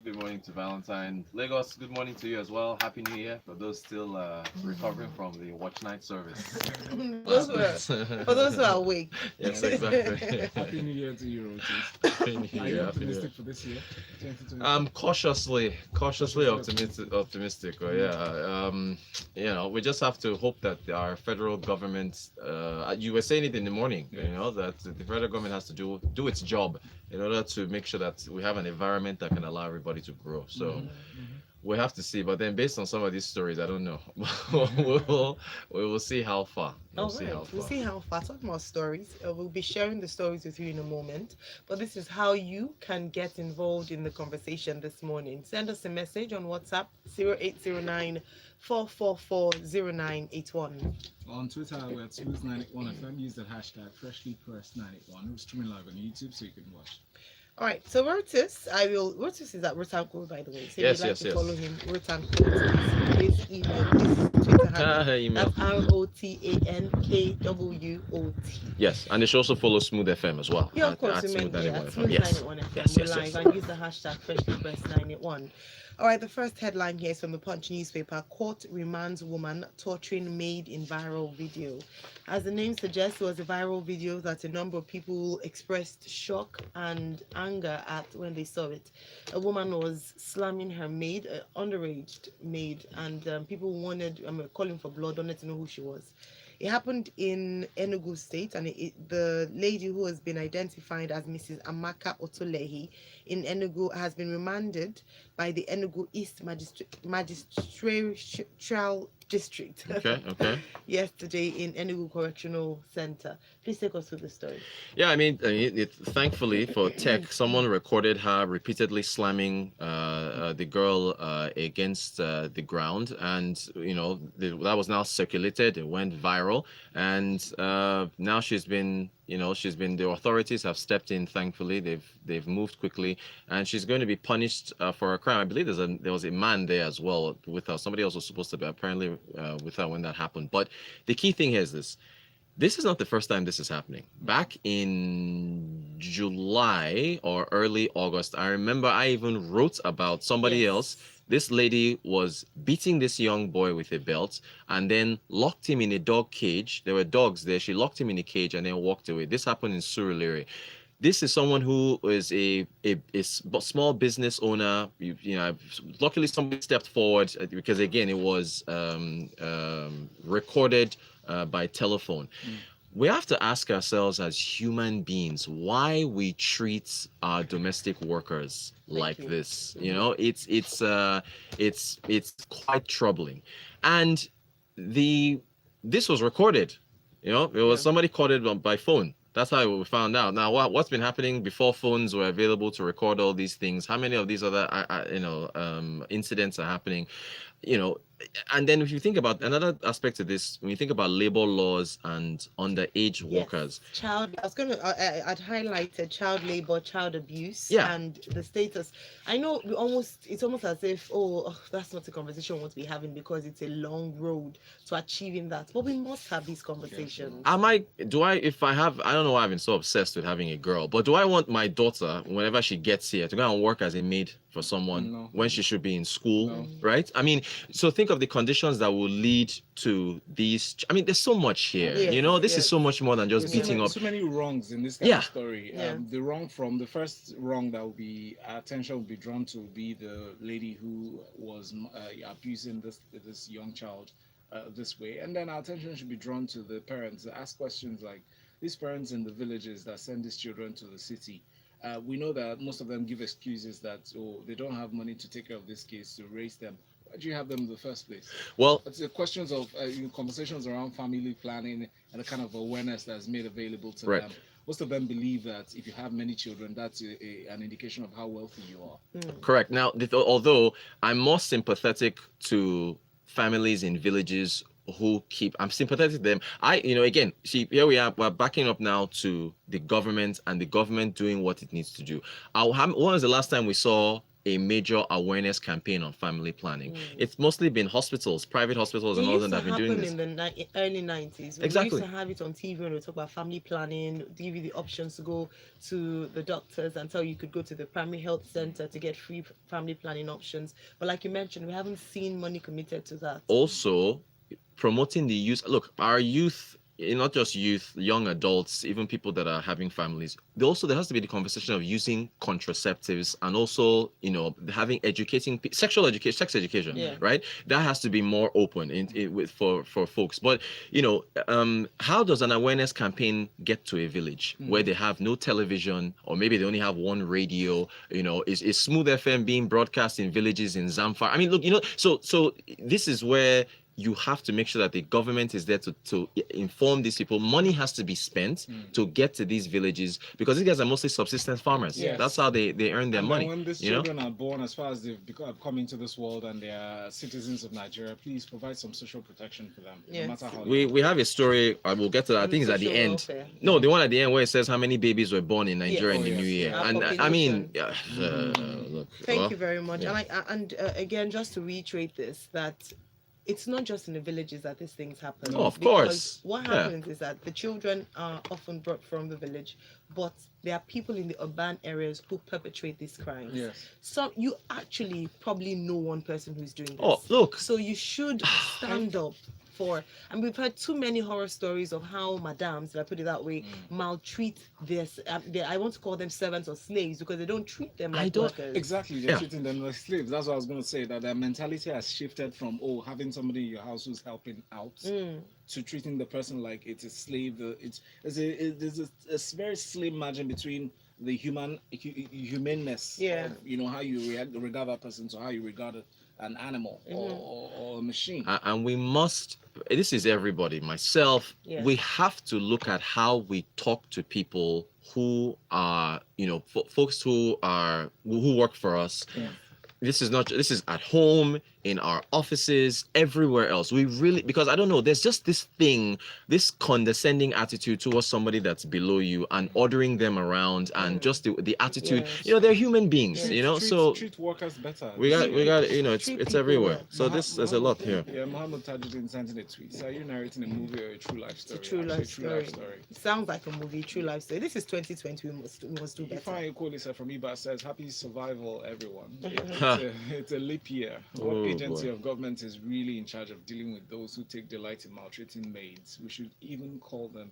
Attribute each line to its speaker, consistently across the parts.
Speaker 1: Good morning to Valentine. Lagos, good morning to you as well. Happy New Year for those still recovering from the watch night service.
Speaker 2: those who are, for those who are awake.
Speaker 1: Yes, exactly.
Speaker 3: Happy New Year to you, Rotis.
Speaker 1: Happy New
Speaker 3: Are you
Speaker 1: Year. Happy New Year.
Speaker 3: optimistic for this year, 2020?
Speaker 1: I'm cautiously
Speaker 3: Cautiously
Speaker 1: optimistic. Or yeah, we just have to hope that our federal government. You were saying it in the morning.
Speaker 3: Yeah.
Speaker 1: You know that the federal government has to do its job in order to make sure that we have an environment that can allow everybody to grow. So we have to see. But then, based on some of these stories, I don't know. We will see how far. We'll
Speaker 2: All
Speaker 1: see
Speaker 2: right,
Speaker 1: how
Speaker 2: we'll
Speaker 1: far.
Speaker 2: see how far. Talking about stories, we'll be sharing the stories with you in a moment. But this is how you can get involved in the conversation this morning. Send us a message on WhatsApp 0809 4440981.
Speaker 3: On Twitter, we're at Smooth91FM. Use that hashtag FreshlyPressed91. We're streaming live on YouTube so you can watch.
Speaker 2: All right, so Rotus is at Rotan Code, by the way. So if
Speaker 1: Yes,
Speaker 2: you'd like
Speaker 1: yes,
Speaker 2: to
Speaker 1: yes.
Speaker 2: follow him, Rotan Code, his email, his Twitter handle.
Speaker 1: Email.
Speaker 2: That's ROTANKWOT.
Speaker 1: Yes, and they should also follow Smooth FM as well.
Speaker 2: Yeah, of course,
Speaker 1: at
Speaker 2: we
Speaker 1: Smooth
Speaker 2: meant yeah,
Speaker 1: 91
Speaker 2: at
Speaker 1: FM.
Speaker 2: Smooth
Speaker 1: Yes.
Speaker 2: 91 FM.
Speaker 1: Yes,
Speaker 2: We're
Speaker 1: yes,
Speaker 2: live
Speaker 1: yes.
Speaker 2: and use the hashtag FreshlyPress981. All right, the first headline here is from the Punch newspaper. Court remands woman torturing maid in viral video. As the name suggests, it was a viral video that a number of people expressed shock and anger at when they saw it. A woman was slamming her maid, an underage maid, and people calling for blood, wanted to know who she was. It happened in Enugu State, and the lady who has been identified as Mrs. Amaka Otolehi in Enugu has been remanded by the Enugu East Magistrate District
Speaker 1: Okay.
Speaker 2: yesterday in Enugu Correctional Center. Please take us through the story.
Speaker 1: Yeah, thankfully for tech, someone recorded her repeatedly slamming the girl against the ground, and that was now circulated. It went viral, and now the authorities have stepped in. Thankfully, they've moved quickly, and she's going to be punished for her crime. I believe there was a man there as well with her. Somebody else was supposed to be apparently with her when that happened. But the key thing here is this. This is not the first time this is happening. Back in July or early August, I remember I even wrote about somebody else. This lady was beating this young boy with a belt and then locked him in a dog cage. There were dogs there. She locked him in a cage and then walked away. This happened in Surulere. This is someone who is a small business owner. Luckily somebody stepped forward because again it was recorded by telephone. We have to ask ourselves as human beings why we treat our domestic workers like this. It's quite troubling, and this was recorded. It was somebody caught it by phone. That's how we found out. Now, what's been happening before phones were available to record all these things? How many of these other, incidents are happening? And then if you think about another aspect of this, when you think about labor laws and underage workers,
Speaker 2: I'd highlighted child labor, child abuse,
Speaker 1: Yeah.
Speaker 2: and the status. I know it's almost as if, that's not a conversation we want to be having because it's a long road to achieving that. But we must have these conversations.
Speaker 1: I don't know why I've been so obsessed with having a girl, but do I want my daughter, whenever she gets here, to go and work as a maid for someone when she should be in school, right? I mean, so think of the conditions that will lead to these. I mean, there's so much here. This is so much more than just beating up.
Speaker 3: So many wrongs in this kind of story.
Speaker 2: Yeah.
Speaker 3: The first wrong that will be our attention will be drawn to will be the lady who was abusing this young child this way, and then our attention should be drawn to the parents. Ask questions like these parents in the villages that send these children to the city. We know that most of them give excuses that they don't have money to take care of this kids to raise them. Why do you have them in the first place?
Speaker 1: Well,
Speaker 3: it's the questions of conversations around family planning and the kind of awareness that's made available to them. Most of them believe that if you have many children, that's an indication of how wealthy you are.
Speaker 1: Correct. Now, although I'm more sympathetic to families in villages I'm sympathetic to them. Again, see, here we are, we're backing up now to the government and the government doing what it needs to do. When was the last time we saw a major awareness campaign on family planning.
Speaker 2: Mm.
Speaker 1: It's mostly been hospitals, private hospitals,
Speaker 2: It
Speaker 1: and all
Speaker 2: used
Speaker 1: that
Speaker 2: to
Speaker 1: have been doing
Speaker 2: happen
Speaker 1: this.
Speaker 2: in the early 90s. We
Speaker 1: Exactly.
Speaker 2: used to have it on TV when we talk about family planning, give you the options to go to the doctors and tell you could go to the primary health center to get free family planning options. But like you mentioned, we haven't seen money committed to that.
Speaker 1: Also, promoting the use. Look, our youth, not just youth, young adults, even people that are having families, there has to be the conversation of using contraceptives, and also, having educating sexual education, sex education,
Speaker 2: Yeah.
Speaker 1: right? That has to be more open with for folks. But how does an awareness campaign get to a village where they have no television, or maybe they only have one radio? Is Smooth FM being broadcast in villages in Zamfara? I mean, look, so this is where you have to make sure that the government is there to inform these people. Money has to be spent to get to these villages, because these guys are mostly subsistence farmers.
Speaker 3: Yes.
Speaker 1: That's how they earn their
Speaker 3: And
Speaker 1: money.
Speaker 3: then when these children are born, as far as they've come into this world and they are citizens of Nigeria, please provide some social protection for them,
Speaker 2: Yes.
Speaker 3: no matter how.
Speaker 1: We have a story. I will get to that. I think it's at the
Speaker 2: Social
Speaker 1: end.
Speaker 2: welfare.
Speaker 1: No, the one at the end where it says how many babies were born in Nigeria
Speaker 2: Yes.
Speaker 1: in the
Speaker 3: Oh,
Speaker 1: new
Speaker 3: yes,
Speaker 1: year.
Speaker 3: yeah.
Speaker 2: Our
Speaker 1: And I mean,
Speaker 2: population.
Speaker 1: look.
Speaker 2: Thank
Speaker 1: well,
Speaker 2: you very much.
Speaker 1: yeah.
Speaker 2: And again, just to reiterate this, that it's not just in the villages that these things happen.
Speaker 1: Oh, of
Speaker 2: Because
Speaker 1: course.
Speaker 2: what
Speaker 1: Yeah.
Speaker 2: happens is that the children are often brought from the village, but there are people in the urban areas who perpetrate these crimes.
Speaker 3: Yes.
Speaker 2: So you actually probably know one person who's doing this.
Speaker 1: Oh, look.
Speaker 2: So you should stand up for, and we've heard too many horror stories of how madams, if I put it that way, maltreat this. I want to call them servants or slaves, because they don't treat them
Speaker 1: I
Speaker 2: like
Speaker 1: don't-
Speaker 2: workers.
Speaker 3: Exactly, they're
Speaker 1: Yeah.
Speaker 3: treating them like slaves. That's what I was going to say, that their mentality has shifted from having somebody in your house who's helping out to treating the person like it's a slave. There's a very slim margin between the humanness
Speaker 2: Yeah.
Speaker 3: of how you regard that person to how you regard an animal or a machine.
Speaker 1: And we must, this is everybody, myself,
Speaker 2: Yes.
Speaker 1: we have to look at how we talk to people who are, folks who work for us.
Speaker 2: Yes.
Speaker 1: This is at home, in our offices, everywhere else. We really, because I don't know, there's just this condescending attitude towards somebody that's below you, and ordering them around, and just the attitude.
Speaker 2: Yes.
Speaker 1: They're human beings,
Speaker 3: Treat workers better.
Speaker 1: we got,
Speaker 2: Treat
Speaker 1: it's
Speaker 2: people
Speaker 1: everywhere.
Speaker 2: well.
Speaker 1: So there's a lot here.
Speaker 3: Yeah, Muhammad Tajuddin sent in a tweet. So are you narrating a movie or a true life story?
Speaker 2: It's a true
Speaker 3: Actually,
Speaker 2: life story. It sounds like a movie, true life story. This is 2020. We must do better.
Speaker 3: Ifeanyi Kolisa from Iba says, "Happy survival, everyone.
Speaker 1: Ha.
Speaker 3: It's a leap year. What
Speaker 1: Oh,
Speaker 3: agency
Speaker 1: boy.
Speaker 3: of government is really in charge of dealing with those who take delight in maltreating maids? We should even call them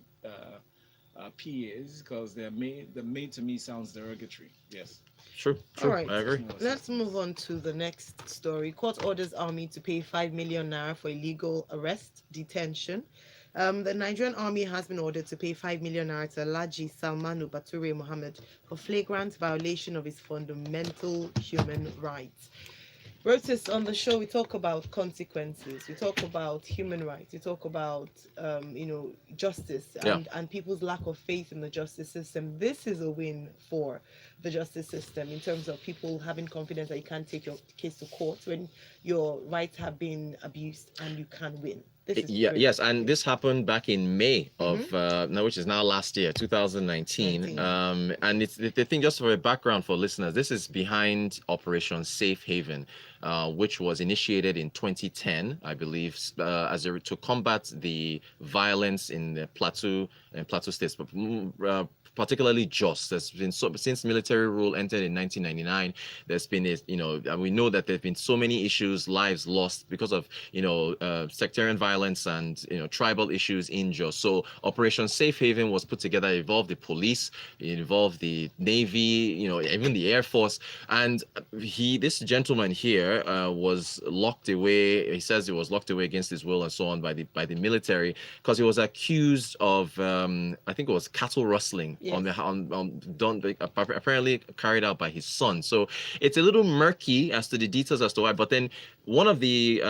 Speaker 3: PAs, because the maid to me sounds derogatory." Yes.
Speaker 1: True.
Speaker 2: All right.
Speaker 1: I agree.
Speaker 2: Let's move on to the next story. Court orders army to pay 5 million naira for illegal arrest, detention. The Nigerian army has been ordered to pay 5 million naira to Alhaji Salmanu Bature Mohammed for flagrant violation of his fundamental human rights. Rotis, on the show, we talk about consequences. We talk about human rights. We talk about, justice and people's lack of faith in the justice system. This is a win for the justice system in terms of people having confidence that you can take your case to court when your rights have been abused and you can win. This is great.
Speaker 1: Yes, and this happened back in May of which is now last year, 2019. And it's the thing, just for a background for listeners, this is behind Operation Safe Haven, which was initiated in 2010, I believe, to combat the violence in the Plateau states, but particularly Jos. There's been since military rule entered in 1999. There's been and we know that there've been so many issues, lives lost because of sectarian violence and tribal issues in Jos. So Operation Safe Haven was put together. It involved the police, it involved the Navy, even the Air Force. And this gentleman here was locked away. He says he was locked away against his will and so on by the military, because he was accused of I think it was cattle rustling.
Speaker 2: Yes.
Speaker 1: Apparently carried out by his son. So it's a little murky as to the details as to why. But then one of the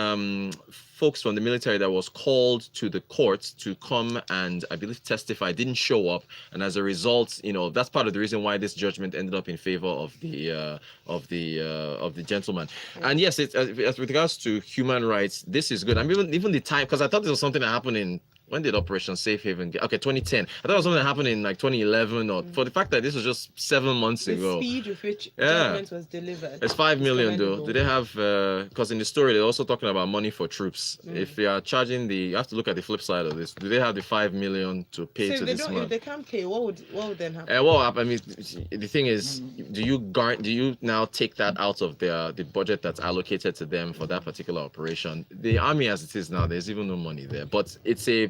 Speaker 1: folks from the military that was called to the court to come and I believe testify didn't show up, and as a result, that's part of the reason why this judgment ended up in favor of the gentleman.
Speaker 2: Yeah.
Speaker 1: And yes, it's as with regards to human rights, this is good. I mean, even the time, because I thought this was something that happened in when did Operation Safe Haven get? Okay, 2010. I thought it was something that happened in like 2011, or for the fact that this was just 7 months
Speaker 2: The
Speaker 1: ago.
Speaker 2: speed with which
Speaker 1: Yeah.
Speaker 2: judgment was delivered.
Speaker 1: It's 5 million though.
Speaker 2: commendable.
Speaker 1: Do they have? Because in the story they're also talking about money for troops. If you are charging you have to look at the flip side of this. Do they have the 5 million to pay
Speaker 2: So
Speaker 1: to
Speaker 2: if they
Speaker 1: this
Speaker 2: don't,
Speaker 1: man?
Speaker 2: if they can't pay, what would then happen?
Speaker 1: Well, I mean, the thing is, do you now take that out of the budget that's allocated to them for that particular operation? The army, as it is now, there's even no money there. But it's a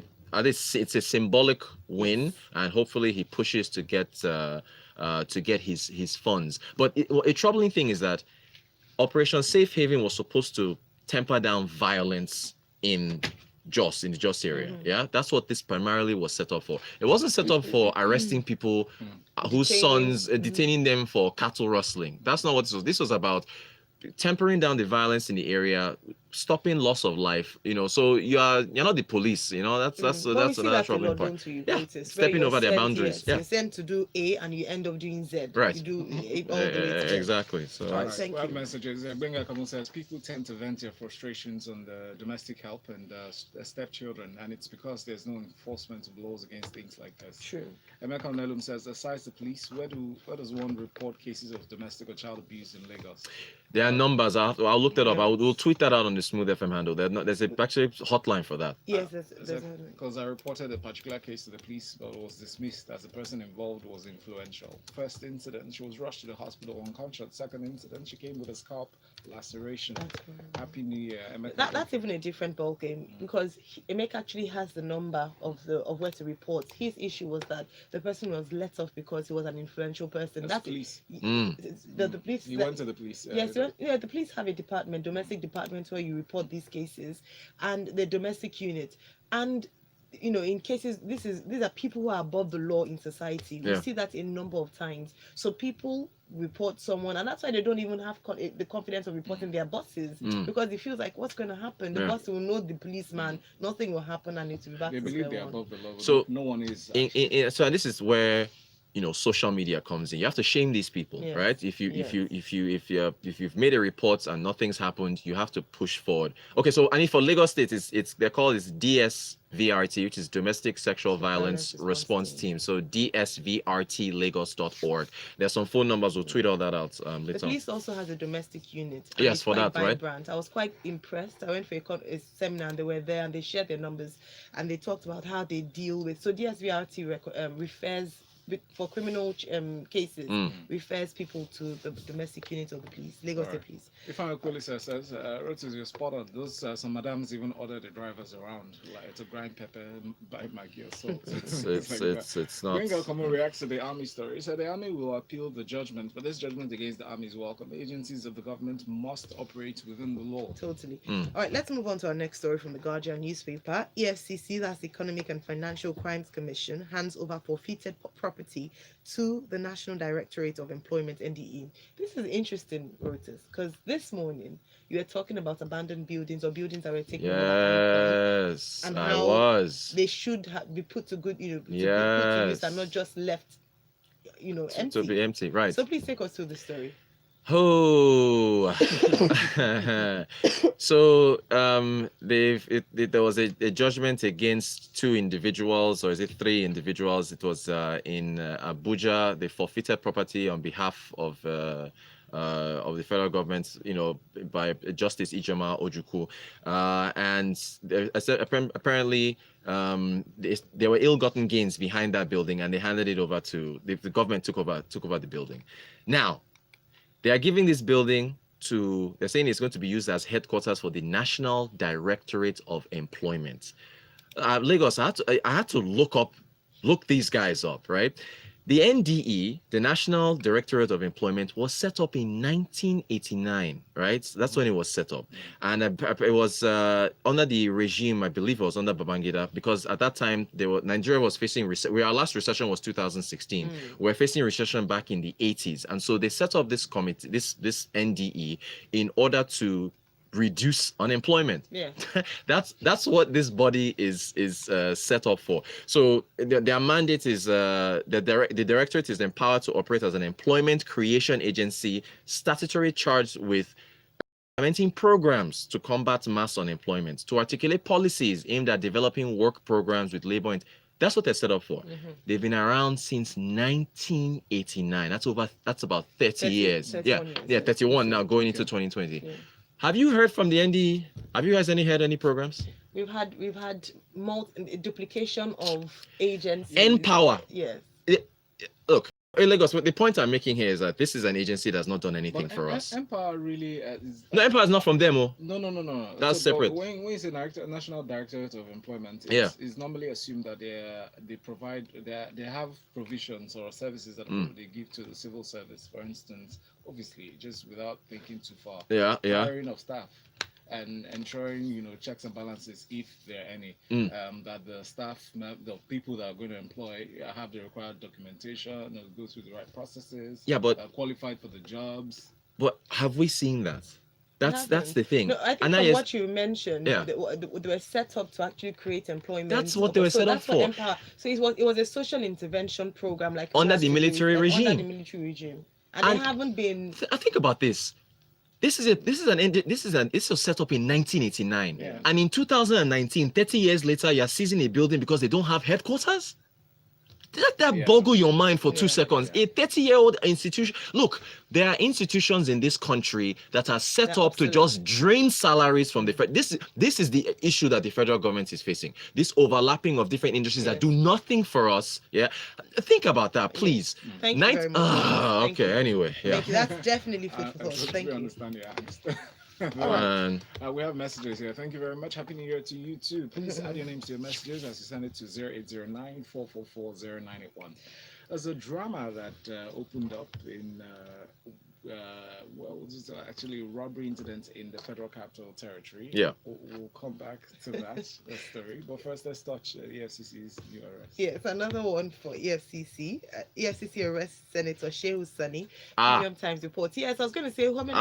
Speaker 1: symbolic win, and hopefully he pushes to get his funds. But a troubling thing is that Operation Safe Haven was supposed to temper down violence in the Jos area. Yeah, that's what this primarily was set up for. It wasn't set up for arresting people whose sons, detaining them for cattle rustling. That's not what this was. This was about tempering down the violence in the area, stopping loss of life. So you're not the police. That's another troubling part. Yeah, stepping over their boundaries.
Speaker 2: Yes. You're sent to do A and you end up doing Z.
Speaker 1: Right.
Speaker 2: You do it all the way to Z.
Speaker 1: Exactly. So
Speaker 2: All right, thank you.
Speaker 3: Messages. Benga Kamu says people tend to vent their frustrations on the domestic help and stepchildren, and it's because there's no enforcement of laws against things like this.
Speaker 2: True.
Speaker 3: Emeka Nelum says, aside the police, where does one report cases of domestic or child abuse in Lagos?
Speaker 1: There are numbers. I'll look that up. We'll tweet that out on the Smooth FM handle. There's actually a hotline for that.
Speaker 2: Yes,
Speaker 3: because I reported a particular case to the police, but was dismissed as the person involved was influential. First incident, she was rushed to the hospital unconscious. Second incident, she came with a scalp laceration. Happy New Year, Emeka.
Speaker 2: That's even a different ball game, because Emeka actually has the number of where to report. His issue was that the person was let off because he was an influential person. That's
Speaker 3: police.
Speaker 2: The police.
Speaker 3: He went to the police.
Speaker 2: Yes, the police have a department, domestic department, where you report these cases, and the domestic unit. And in cases, these are people who are above the law in society. We see that a number of times. So people report someone, and that's why they don't even have the confidence of reporting their bosses, because it feels like, what's going to happen? The boss will know the policeman, nothing will happen, and it will be back
Speaker 3: they
Speaker 2: to
Speaker 3: believe
Speaker 2: square
Speaker 3: they're
Speaker 2: one.
Speaker 3: above the law.
Speaker 1: So
Speaker 3: no one is.
Speaker 1: So this is where social media comes in. You have to shame these people,
Speaker 2: Yes.
Speaker 1: right? If you've made a report and nothing's happened, you have to push forward. Okay, so for Lagos State, they're called DSVRT, which is Domestic Sexual Violence Response Team. So dsvrtlagos.org. There's some phone numbers. We'll tweet all that out later
Speaker 2: The
Speaker 1: on.
Speaker 2: police also has a domestic unit.
Speaker 1: Yes, for that, right?
Speaker 2: I was quite impressed. I went for a seminar, and they were there, and they shared their numbers, and they talked about how they deal with. So DSVRT refers, for criminal cases, refers people to the domestic unit of the police, Lagos State Police.
Speaker 3: If I'm a police says, Rotus, you're spot on. Those some madams even order the drivers around to grind pepper by my gear. So
Speaker 1: it's not.
Speaker 3: Benga Kamu reacts to the army story. He said the army will appeal the judgment, but this judgment against the army is welcome. Agencies of the government must operate within the law.
Speaker 2: Totally. All right, let's move on to our next story from the Guardian newspaper. EFCC, that's the Economic and Financial Crimes Commission, hands over forfeited property to the National Directorate of Employment, NDE. This is interesting, Reuters, because this morning you were talking about abandoned buildings or buildings that were taken over.
Speaker 1: Yes,
Speaker 2: and
Speaker 1: I
Speaker 2: how
Speaker 1: was.
Speaker 2: They should be put to good, be put to use and not just left, empty.
Speaker 1: To be empty, right?
Speaker 2: So please take us through the story.
Speaker 1: Oh, so there was a judgment against 2 individuals, or is it 3 individuals? It was in Abuja. They forfeited property on behalf of the federal government, by Justice Ijoma Ojukwu, and apparently there were ill-gotten gains behind that building, and they handed it over to the government. Took over the building. Now they are giving this building they're saying it's going to be used as headquarters for the National Directorate of Employment. Lagos, I had to look these guys up, right? The NDE, the National Directorate of Employment, was set up in 1989, right? So that's when it was set up. And it was under the regime, I believe it was under Babangida, because at that time, Nigeria was facing, our last recession was 2016. We were facing recession back in the 80s. And so they set up this committee, this NDE, in order to reduce unemployment.
Speaker 2: Yeah.
Speaker 1: That's what this body is set up for. So their mandate is the directorate is empowered to operate as an employment creation agency, statutory charged with implementing programs to combat mass unemployment, to articulate policies aimed at developing work programs with labor. That's what they're set up for. They've been around since 1989. That's about 30 years.
Speaker 2: 31 years.
Speaker 1: Yeah, 31 now going into 2020.
Speaker 2: Yeah.
Speaker 1: Have you heard from the ND? Have you guys heard any programs?
Speaker 2: We've had duplication of agencies.
Speaker 1: Empower.
Speaker 2: Yes.
Speaker 1: Look, in Lagos, the point I'm making here is that this is an agency that's not done anything
Speaker 3: But
Speaker 1: for us.
Speaker 3: Empower really is.
Speaker 1: No, Empower is not from them. Oh.
Speaker 3: No.
Speaker 1: That's separate.
Speaker 3: When you say National Directorate of Employment, it's normally assumed that they have provisions or services that they give to the civil service. For instance, obviously, just without thinking too far. Hiring of staff. And ensuring, checks and balances, if there are any, that the staff, the people that are going to employ have the required documentation, go through the right processes,
Speaker 1: but
Speaker 3: qualified for the jobs.
Speaker 1: But have we seen that? That's the thing.
Speaker 2: No, I think from what you mentioned, they were set up to actually create employment.
Speaker 1: That's what they were set up for.
Speaker 2: Empower. So it was a social intervention program, like
Speaker 1: under the military regime.
Speaker 2: Under the military regime, and they haven't been.
Speaker 1: I think about this. This is set up in 1989, and in 2019, 30 years later, you're seizing a building because they don't have headquarters. Let that boggle your mind for 2 seconds. A 30-year-old institution. Look, there are institutions in this country that are set up to just drain salaries from the this is the issue that the federal government is facing. This overlapping of different industries that do nothing for us. Yeah, think about that, please.
Speaker 2: Thank you very much.
Speaker 1: Okay. Anyway,
Speaker 2: Thank you. That's definitely food for thought. Thank you.
Speaker 3: I understand. We have messages here. Thank you very much. Happy New Year to you too. Please add your names to your messages as you send it to 0809-444-0981. There's a drama that opened up in actually robbery incident in the Federal Capital Territory.
Speaker 1: Yeah.
Speaker 3: We'll come back to that story. But first, let's touch EFCC's new arrest.
Speaker 2: Yes, another one for EFCC. EFCC arrests Senator Shehu Sani. Premium Times reports. Yes, I was going to say, how many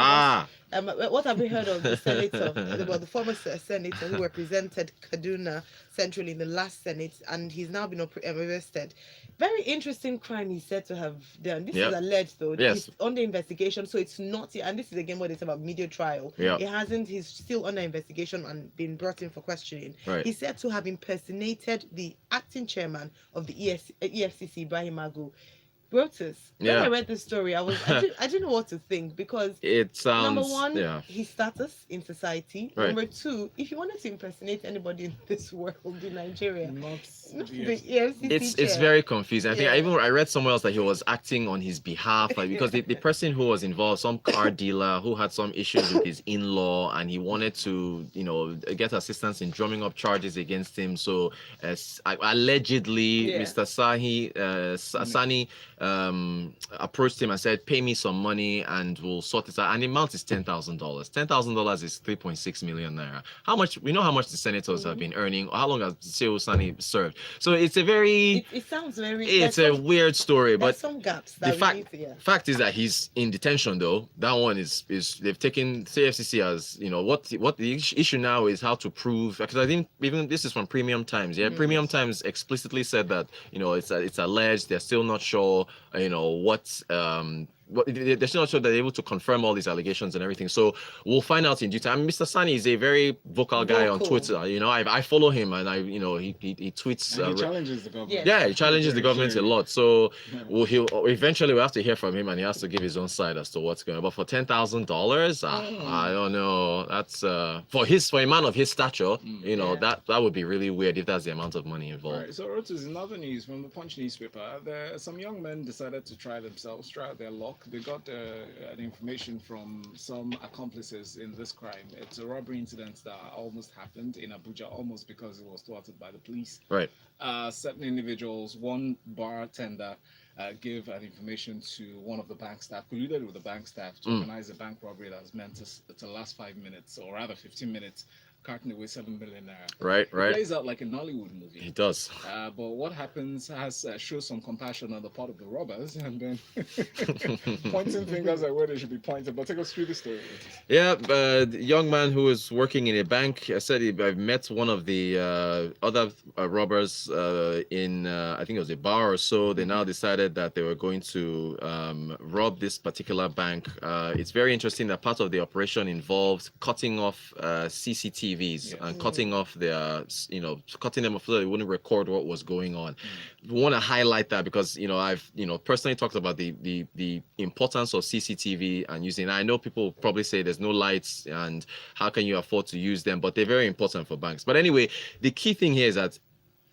Speaker 2: what have we heard of the senator, the former senator who represented Kaduna Central in the last Senate, and he's now been arrested. Very interesting crime he's said to have done. This is alleged, though.
Speaker 1: Yes.
Speaker 2: It's under investigation, so it's not. And this is again what it's about, media trial.
Speaker 1: Yeah.
Speaker 2: It hasn't. He's still under investigation and been brought in for questioning.
Speaker 1: Right.
Speaker 2: He's said to have impersonated the acting chairman of the EFCC, Ibrahim Magu. Reuters. When I read the story, I didn't know what to think, because
Speaker 1: it sounds,
Speaker 2: number one, his status in society.
Speaker 1: Right.
Speaker 2: Number two, if you wanted to impersonate anybody in this world in Nigeria,
Speaker 3: Not
Speaker 2: the EFCC
Speaker 1: it's very confusing. I think I read somewhere else that he was acting on his behalf, like, because the person who was involved, some car dealer who had some issues with his in-law, and he wanted to get assistance in drumming up charges against him. So allegedly, Mr. Sani approached him and said, pay me some money and we'll sort it out. And the amount is $10,000. $10,000 is 3.6 million naira. How much? We know how much the senators have been earning. How long has Shehu Sani served? So it's a very.
Speaker 2: It sounds very.
Speaker 1: It's a weird story, but
Speaker 2: some gaps.
Speaker 1: The fact is that he's in detention, though. That one is they've taken CFCC as what the issue now is how to prove, because I think even this is from Premium Times. Yeah, Premium Times explicitly said that it's alleged. They're still not sure they're still not sure that they're able to confirm all these allegations and everything. So we'll find out in due time. Mr. Sani is a very vocal guy on Twitter. I follow him, and he tweets.
Speaker 3: And he challenges the government.
Speaker 1: Yeah, he challenges the government a lot. So we'll eventually have to hear from him, and he has to give his own side as to what's going on. But for $10,000, I don't know. That's for a man of his stature, that would be really weird if that's the amount of money involved.
Speaker 3: Right. So Reuters, in other news from the Punch newspaper, some young men decided to try out their luck. They got an information from some accomplices in this crime. It's a robbery incident that almost happened in Abuja, almost because it was thwarted by the police.
Speaker 1: Right.
Speaker 3: Certain individuals, one bartender, gave an information to one of the bank staff, colluded with the bank staff to organize a bank robbery that was meant to last 5 minutes, or rather 15 minutes. carting away 7 million naira.
Speaker 1: Right,
Speaker 3: It
Speaker 1: right.
Speaker 3: plays out like a Nollywood movie.
Speaker 1: He does.
Speaker 3: But what happens shows some compassion on the part of the robbers, and then pointing fingers at where they should be pointed. But take us through the story.
Speaker 1: Yeah, the young man who was working in a bank. I said I met one of the other robbers in I think it was a bar or so. They now decided that they were going to rob this particular bank. It's very interesting that part of the operation involved cutting off CCTVs and cutting off their, cutting them off so they wouldn't record what was going on. We want to highlight that because I've personally talked about the importance of CCTV and using. I know people probably say there's no lights and how can you afford to use them, but they're very important for banks. But anyway, the key thing here is that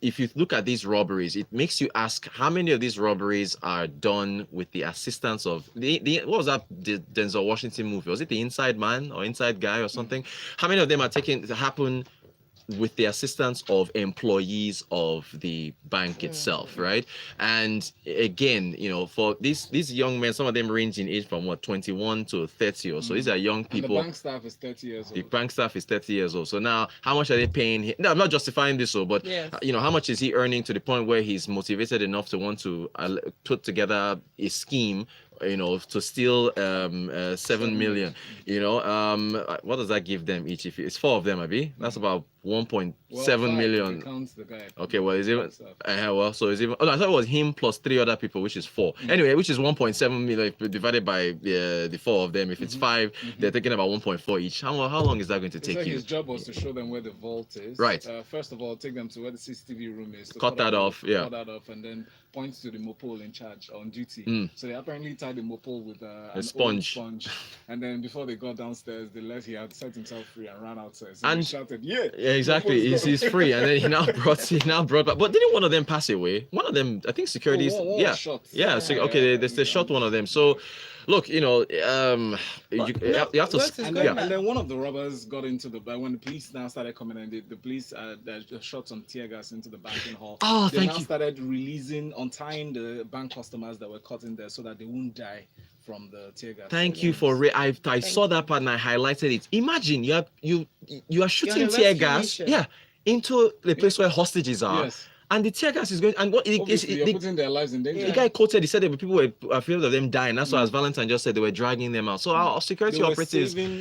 Speaker 1: if you look at these robberies, it makes you ask how many of these robberies are done with the assistance of what was that Denzel Washington movie? Was it The Inside Man or Inside Guy or something? How many of them are taken to happen with the assistance of employees of the bank itself, right? And again, for these young men, some of them range in age from 21 to 30 or so. These are young people.
Speaker 3: And the bank staff is 30 years old.
Speaker 1: The bank staff is 30 years old. So now, how much are they paying him? No, I'm not justifying this, but
Speaker 2: Yes.
Speaker 1: how much is he earning to the point where he's motivated enough to want to put together a scheme, to steal 7 million? What does that give them each? If it's 4 of them, Abi, that's about 1.7 million.
Speaker 3: Counts the guy.
Speaker 1: Okay, well, is even so it's even. Oh, no, I thought it was him plus 3 other people, which is 4. Anyway, which is 1.7 million divided by the 4 of them. If it's 5, they're taking about 1.4 each. How long is that going to take you?
Speaker 3: His job was to show them where the vault is.
Speaker 1: Right.
Speaker 3: First of all, take them to where the CCTV room is. To
Speaker 1: cut that off. Yeah.
Speaker 3: Cut that off, and then point to the mopole in charge on duty. So they apparently tied the mopole with an
Speaker 1: sponge.
Speaker 3: old sponge, and then before they got downstairs, he had set himself free and ran outside. So
Speaker 1: And
Speaker 3: he shouted, "Yeah,
Speaker 1: exactly. He's free," and then he now brought back. But didn't one of them pass away? One of them, I think, securities.
Speaker 3: One shot.
Speaker 1: So, okay, they shot one of them. So, look, you have to.
Speaker 3: And then one of the robbers got into the bank when the police now started coming in. The police shot some tear gas into the banking hall.
Speaker 1: Oh,
Speaker 3: they
Speaker 1: thank
Speaker 3: now
Speaker 1: you.
Speaker 3: started untying the bank customers that were caught in there so that they wouldn't die from the tear gas.
Speaker 1: Thank you for I saw that part and I highlighted it. Imagine you are shooting tear gas, into the place where hostages are.
Speaker 3: Yes.
Speaker 1: And the tear gas is going, and what
Speaker 3: you're putting their lives in danger.
Speaker 1: The guy quoted, he said that people were afraid of them dying. That's why, as Valentine just said, they were dragging them out. So our security operatives,
Speaker 3: we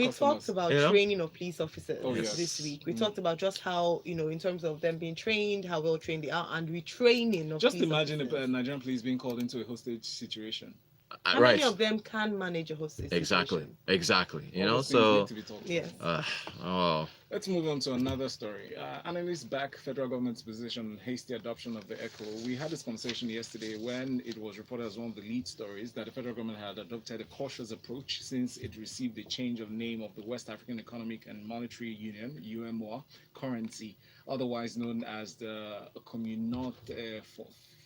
Speaker 2: talked about training of police officers
Speaker 3: yes.
Speaker 2: this week. We talked about just how, in terms of them being trained, how well trained they are, and retraining of
Speaker 3: just
Speaker 2: police
Speaker 3: imagine
Speaker 2: officers.
Speaker 3: a Nigerian police being called into a hostage situation.
Speaker 2: How many of them can manage a hostage
Speaker 1: Exactly.
Speaker 3: All those things
Speaker 2: So
Speaker 3: need to be talked about.
Speaker 2: yes.
Speaker 3: Let's move on to another story. Analysts back federal government's position on hasty adoption of the ECHO. We had this conversation yesterday when it was reported as one of the lead stories that the federal government had adopted a cautious approach since it received the change of name of the West African Economic and Monetary Union, UMOA, currency, otherwise known as the Communauté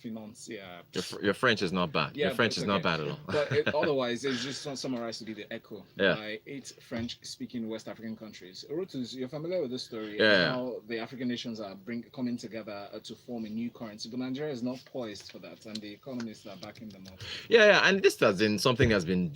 Speaker 3: Financière.
Speaker 1: Your French is not bad. Your French is not bad at all.
Speaker 3: But otherwise, it's just summarized to be the ECHO by 8 French-speaking West African countries. Rotus, you're familiar with this story?
Speaker 1: Yeah.
Speaker 3: How the African nations are coming together to form a new currency, but Nigeria is not poised for that, and the economists are backing them up.
Speaker 1: And this has been something that's been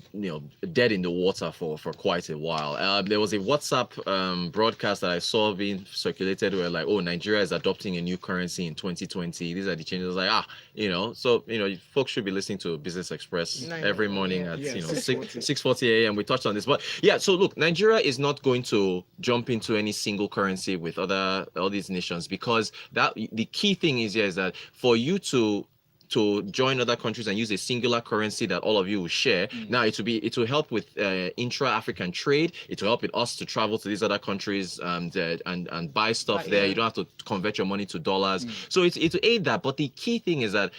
Speaker 1: dead in the water for quite a while. There was a WhatsApp broadcast that I saw being circulated where Nigeria is adopting a new currency in 2020. These are the changes. I was like, folks should be listening to Business Express every morning at 6:40 a.m. We touched on this, but so look, Nigeria is not going to jump into any single currency with all these nations, because the key thing is that for you to join other countries and use a singular currency that all of you will share. Now it will help with intra-African trade. It will help with us to travel to these other countries and buy stuff there. You don't have to convert your money to dollars. So it will aid that. But the key thing is that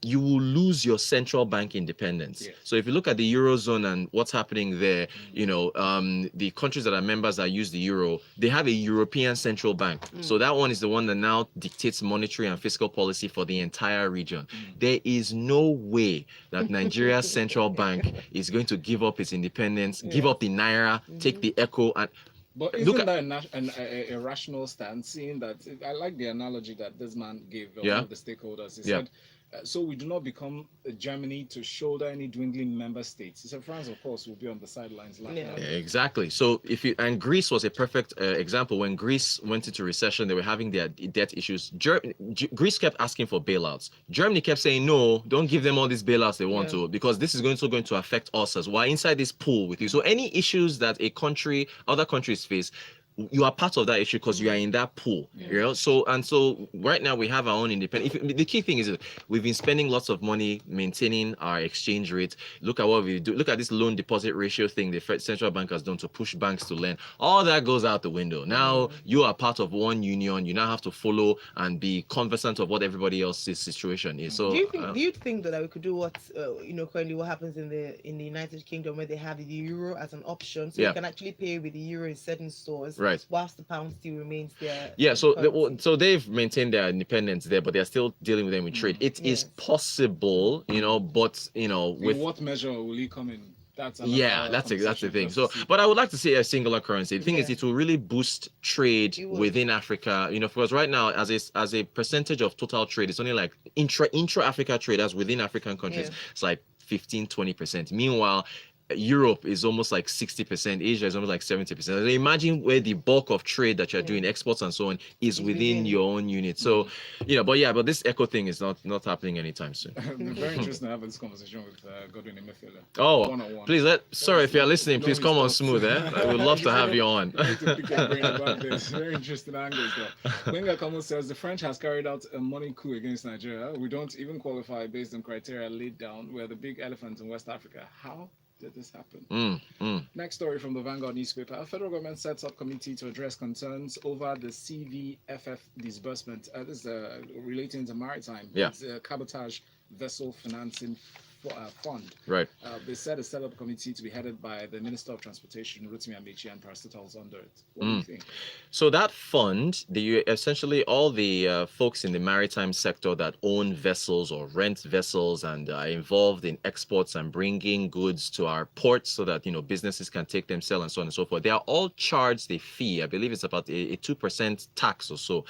Speaker 1: you will lose your central bank independence.
Speaker 3: Yes.
Speaker 1: So if you look at the Eurozone and what's happening there, the countries that are members that use the euro, they have a European central bank. So that one is the one that now dictates monetary and fiscal policy for the entire region. There is no way that Nigeria's central bank is going to give up its independence, give up the Naira, take the ECHO, and
Speaker 3: but isn't that a rational stance, seeing that I like the analogy that this man gave one of the stakeholders. He said so we do not become Germany to shoulder any dwindling member states. So France, of course, will be on the sidelines laughing
Speaker 2: Yeah.
Speaker 3: at it.
Speaker 1: Exactly. So if you and Greece was a perfect example. When Greece went into recession, they were having their debt issues. Greece kept asking for bailouts. Germany kept saying no, don't give them all these bailouts they want
Speaker 2: Yeah.
Speaker 1: to, because this is going to affect us as well inside this pool with you. So any issues that other countries face, you are part of that issue because you are in that pool. You know. So right now we have our own independent. The key thing is that we've been spending lots of money maintaining our exchange rate. Look at what we do. Look at this loan deposit ratio thing the central bank has done to push banks to lend. All that goes out the window. Now you are part of one union. You now have to follow and be conversant of what everybody else's situation is. So
Speaker 2: Do you think that we could do what currently what happens in the United Kingdom, where they have the euro as an option, so you can actually pay with the euro in certain stores,
Speaker 1: right,
Speaker 2: whilst the pound still remains there?
Speaker 1: Yeah, so they've maintained their independence there, but they're still dealing with them with trade. It is possible, but
Speaker 3: In what measure will he come in? That's
Speaker 1: the thing. So, but I would like to see a singular currency. The thing is, it will really boost trade within Africa. Because right now, as a percentage of total trade, it's only like intra Africa trade, as within African countries, it's like 15-20%. Meanwhile, Europe is almost like 60%, Asia is almost like 70%. So imagine where the bulk of trade that you're doing, exports and so on, is within your own unit. So, but this echo thing is not happening anytime soon.
Speaker 3: Very interesting to have this conversation with Godwin Emefiele.
Speaker 1: Oh,
Speaker 3: one-on-one.
Speaker 1: please sorry if you're listening, please come on smooth. I would love to have you on.
Speaker 3: Very interesting angles there. Wenga Kamo says the French has carried out a money coup against Nigeria. We don't even qualify based on criteria laid down. We're the big elephant in West Africa. How did this happen? Next story from the Vanguard newspaper. A federal government sets up committee to address concerns over the CVFF disbursement. This is relating to maritime. It's a cabotage vessel financing fund.
Speaker 1: Right.
Speaker 3: They said a set-up committee to be headed by the Minister of Transportation, Rotimi Amechi, and parastatals under it. What do you think?
Speaker 1: So that fund, essentially all the folks in the maritime sector that own vessels or rent vessels and are involved in exports and bringing goods to our ports so that businesses can take them, sell, and so on and so forth. They are all charged a fee. I believe it's about a 2% tax or so.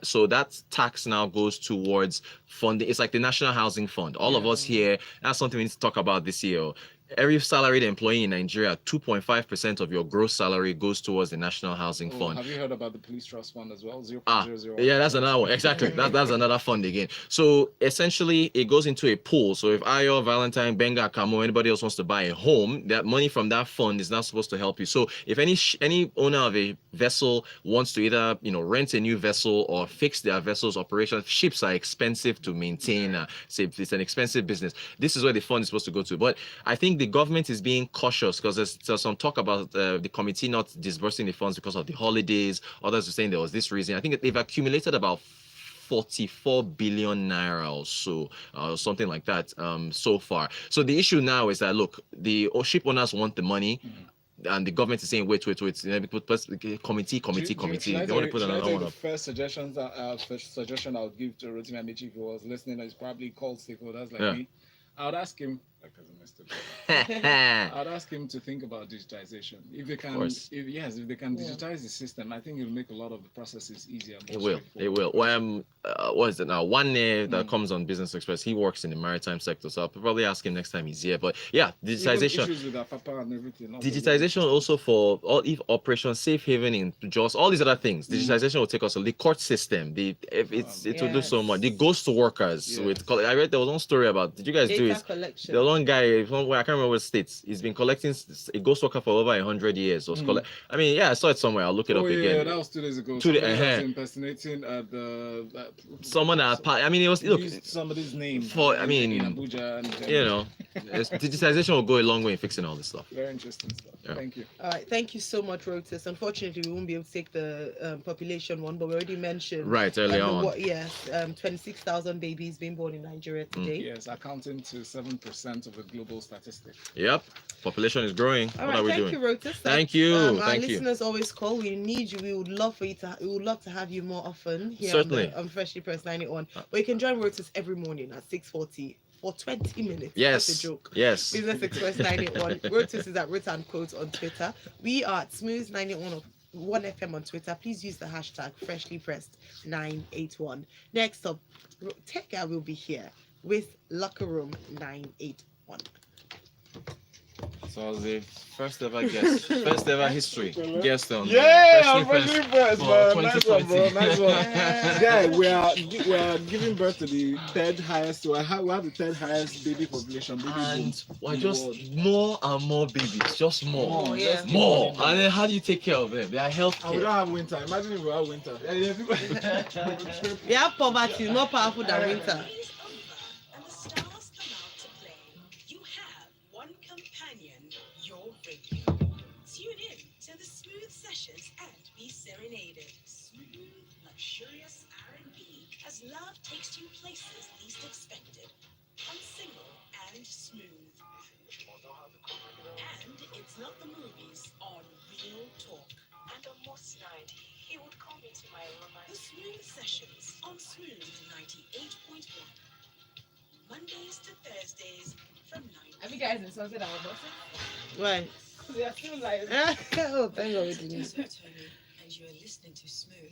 Speaker 1: So that tax now goes towards funding. It's like the National Housing Fund. All of us here. That's something we need to talk about this year. Every salaried employee in Nigeria, 2.5% of your gross salary goes towards the National Housing Fund.
Speaker 3: Have you heard about the Police Trust Fund as well?
Speaker 1: 0.00. Yeah, that's another one. Exactly. That's another fund again. So essentially, it goes into a pool. So if Ayo, Valentine, Benga, Kamo, anybody else wants to buy a home, that money from that fund is not supposed to help you. So if any owner of a vessel wants to either rent a new vessel or fix their vessel's operation, ships are expensive to maintain. It's an expensive business. This is where the fund is supposed to go to. But I think the government is being cautious because there's some talk about the committee not disbursing the funds because of the holidays. Others are saying there was this reason. I think they've accumulated about 44 billion naira or so, something like that, so far. So the issue now is that, look, the ship owners want the money. And the government is saying, wait. Committee. They want to put another one up.
Speaker 3: The first suggestion I would give to Rotimi Amechi, if he was listening, is probably call stakeholders like me. I would ask him. I'd ask him to think about digitization. If they can, if they can digitize the system, I think it'll make a lot of the processes easier.
Speaker 1: It will. Well, what is it now? One that comes on Business Express. He works in the maritime sector, so I'll probably ask him next time he's here. But yeah, digitization.
Speaker 3: Issues with Papa and everything.
Speaker 1: Digitization also for Operation Safe Haven in Jos, all these other things. Digitization will take us the court system. It will do so much. The ghost workers I read there was one story about. Did you guys do it?
Speaker 2: Collection.
Speaker 1: The one guy, I can't remember what states. He's been collecting a ghost worker for over 100 years. I mean, I saw it somewhere. I'll look it up again.
Speaker 3: Yeah, that was 2 days ago. Somebody was impersonating
Speaker 1: someone I mean, it was
Speaker 3: somebody's name.
Speaker 1: In
Speaker 3: Abuja,
Speaker 1: digitization will go a long way in fixing all this stuff.
Speaker 3: Very interesting stuff. Yeah. Thank you.
Speaker 2: All right, thank you so much, Rotus. Unfortunately, we won't be able to take the population one, but we already mentioned
Speaker 1: earlier on.
Speaker 2: 26,000 babies being born in Nigeria today.
Speaker 3: Yes, accounting to 7% of the global statistic.
Speaker 1: Yep, population is growing.
Speaker 2: All
Speaker 1: what are we doing?
Speaker 2: Thank you, Rotus.
Speaker 1: Thank you.
Speaker 2: Our listeners always call. We need you. We would love to have you more often here.
Speaker 1: Certainly.
Speaker 2: on Freshly Pressed 91. But you can join Rotus every morning at 6:40. For 20 minutes.
Speaker 1: Yes.
Speaker 2: That's a joke.
Speaker 1: Yes.
Speaker 2: Business Express 91. Rotus is at Rot and Quote on Twitter. We are at Smooth 91 1FM on Twitter. Please use the hashtag freshlypressed981. Next up, Teka will be here with Locker Room 981.
Speaker 1: So the first ever guest, first ever history guest on
Speaker 3: Yeah,
Speaker 1: Freshly
Speaker 3: I'm first,
Speaker 1: for
Speaker 3: man. Nice one, bro.
Speaker 1: 2020.
Speaker 3: Nice one. Yeah, we are giving birth to the third highest. We have the third highest baby population. Baby boom
Speaker 1: And we're
Speaker 3: in the
Speaker 1: just
Speaker 3: world.
Speaker 1: more and more babies, just more.
Speaker 2: More, yeah.
Speaker 1: More. And then how do you take care of them? They are health
Speaker 3: And we
Speaker 1: care.
Speaker 3: don't have winter. Imagine if we have winter.
Speaker 2: We have poverty, more powerful than winter.
Speaker 4: It is over, and the stars come out to play. You have one companion, your radio. Tune in to the smooth sessions and be serenaded. Smooth, luxurious R&B as love takes you places least expected. Unsingle and smooth. And it's not the movies on Real Talk.
Speaker 5: And on most night, he would call me to my room
Speaker 4: The Smooth Sessions on Smooth 98.1. Mondays to Thursdays from 9.
Speaker 6: Have you guys insulted our bosses?
Speaker 2: Why?
Speaker 6: They are still like.
Speaker 2: Oh, thank God we didn't.
Speaker 4: Tony, and you are listening to Smooth.